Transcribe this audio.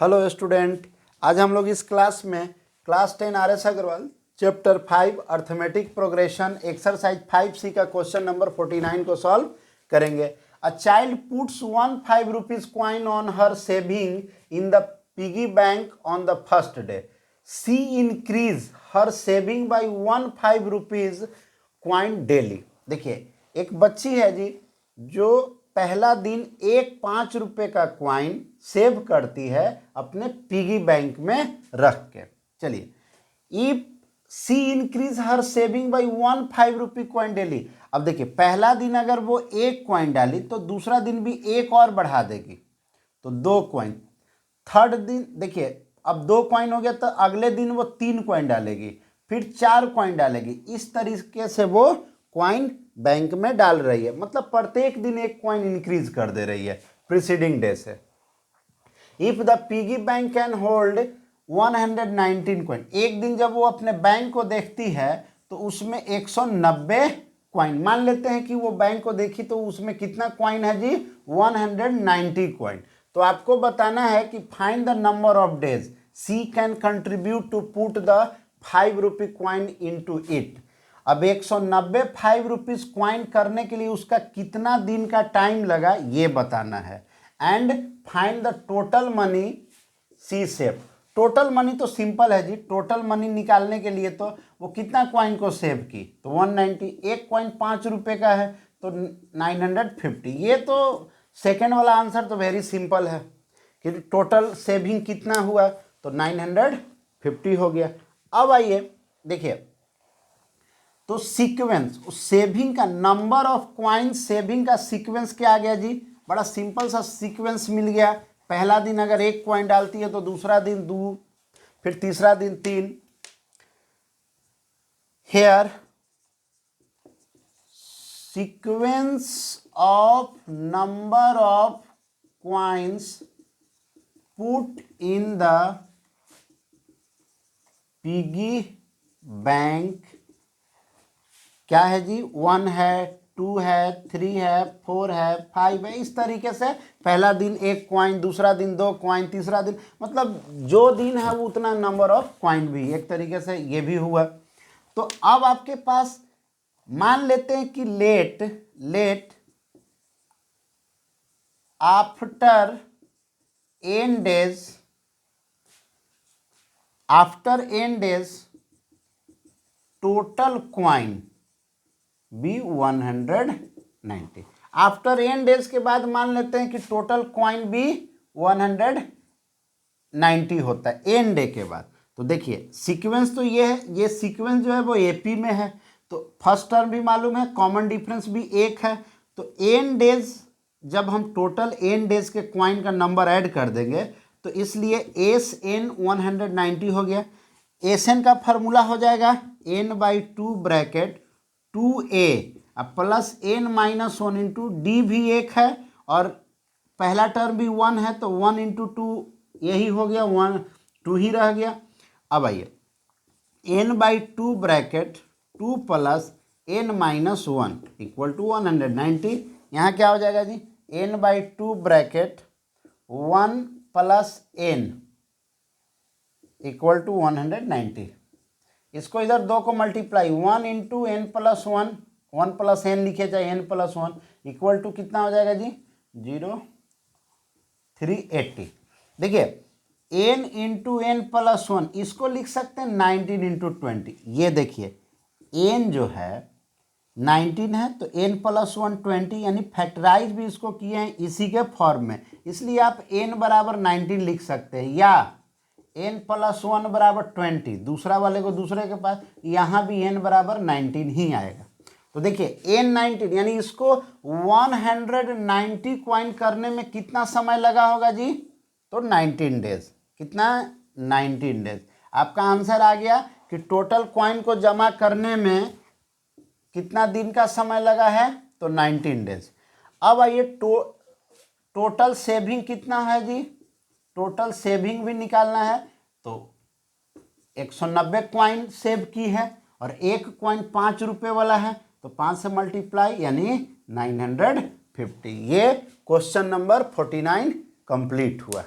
Hello student, आज हम लोग इस क्लास में class 10 RS Agarwal chapter 5 arithmetic progression exercise 5C का क्वेश्चन नंबर 49 को सॉल्व करेंगे। A child puts 1 5 rupees coin on her saving in the piggy bank on the first day. She increase her saving by 1 5 rupees coin daily. देखिए, एक बच्ची है जी जो पहला दिन एक 5 रुपये का क्वाइन सेव करती है अपने पिगी बैंक में रख के। चलिए, if she increase her saving by 1 5 rupee coin daily. अब देखिए, पहला दिन अगर वो एक कॉइन डाली तो दूसरा दिन भी एक और बढ़ा देगी तो 2 कॉइन। थर्ड दिन देखिए, अब 2 कॉइन हो गया तो अगले दिन वो 3 कॉइन डालेगी, फिर 4 कॉइन डालेगी। इस तरीके से वो कॉइन बैंक में डाल रही है, मतलब प्रत्येक दिन एक कॉइन इंक्रीज कर दे रही है प्रीसीडिंग डे से। If the piggy bank can hold 119 coin, एक दिन जब वो अपने बैंक को देखती है तो उसमें 190 कॉइन, मान लेते हैं कि वो बैंक को देखी तो उसमें कितना कॉइन है जी, 190 कॉइन। तो आपको बताना है कि find the number of days she can contribute to put the 5 rupee coin into it. अब 190 5 रुपीज क्वाइन करने के लिए उसका कितना दिन का टाइम लगा ये बताना है। And find the total money she save. Total money तो सिंपल है जी, टोटल मनी निकालने के लिए तो वो कितना क्वाइन को सेव की तो 190, एक क्वाइन 5 रुपये का है तो 950। ये तो सेकेंड वाला आंसर तो वेरी सिंपल है कि टोटल सेविंग कितना हुआ तो 950 हो गया। अब आइए देखिए, तो सीक्वेंस सेविंग का नंबर ऑफ क्वाइन सेविंग का सीक्वेंस क्या आ गया जी, बड़ा सिंपल सा सीक्वेंस मिल गया। पहला दिन अगर एक क्वाइन डालती है तो दूसरा दिन 2, फिर तीसरा दिन 3। Here sequence of number of coins put in the piggy bank क्या है जी, 1 है, 2 है, 3 है, 4 है, 5 है। इस तरीके से पहला दिन एक क्वाइन, दूसरा दिन 2 क्वाइन, तीसरा दिन, मतलब जो दिन है वो उतना नंबर ऑफ क्वाइन भी, एक तरीके से ये भी हुआ। तो अब आपके पास मान लेते हैं कि let after n days total coin be 190। After n days के बाद मान लेते हैं कि टोटल क्वाइन भी 190 होता है n डे के बाद। तो देखिए, सीक्वेंस तो ये है, ये सीक्वेंस जो है वो AP में है, तो फर्स्ट टर्म भी मालूम है, कॉमन डिफरेंस भी 1 है। तो n डेज जब हम टोटल n डेज के क्वाइन का नंबर ऐड कर देंगे तो इसलिए SN 190 हो गया। SN का फार्मूला हो जाएगा n/2 ब्रैकेट 2a अब प्लस n-1 इंटू डी भी 1 है और पहला टर्म भी 1 है तो 1 इंटू 2 यही हो गया, 1 2 ही रह गया। अब आइए n/2 bracket 2 plus n-1 equal to 190। यहाँ क्या हो जाएगा जी, n/2 bracket 1 plus n equal to 190। इसको इधर 2 को multiply 1 into n plus 1, 1 plus n लिखे जाए n प्लस 1 इक्वल टू कितना हो जाएगा जी, 380। देखिए, n इंटू n प्लस 1 इसको लिख सकते हैं 19 इंटू 20। ये देखिए, n जो है 19 है तो n प्लस 1 20, यानी फैक्टराइज भी इसको किए हैं इसी के फॉर्म में, इसलिए आप n बराबर 19 लिख सकते हैं, या n प्लस 1 बराबर 20, दूसरा वाले को दूसरे के पास, यहाँ भी n बराबर 19 ही आएगा। तो देखिए n 19 यानी इसको 190 क्वाइन करने में कितना समय लगा होगा जी, तो 19 डेज। कितना, 19 डेज। आपका आंसर आ गया कि टोटल क्वाइन को जमा करने में कितना दिन का समय लगा है, तो 19 डेज। अब आइए टोटल सेविंग कितना है जी, टोटल सेविंग भी निकालना है। तो 190 क्वाइन सेव की है और एक क्वाइन 5 रुपये वाला है तो 5 से मल्टीप्लाई यानी 950। ये क्वेश्चन नंबर 49 कंप्लीट हुआ।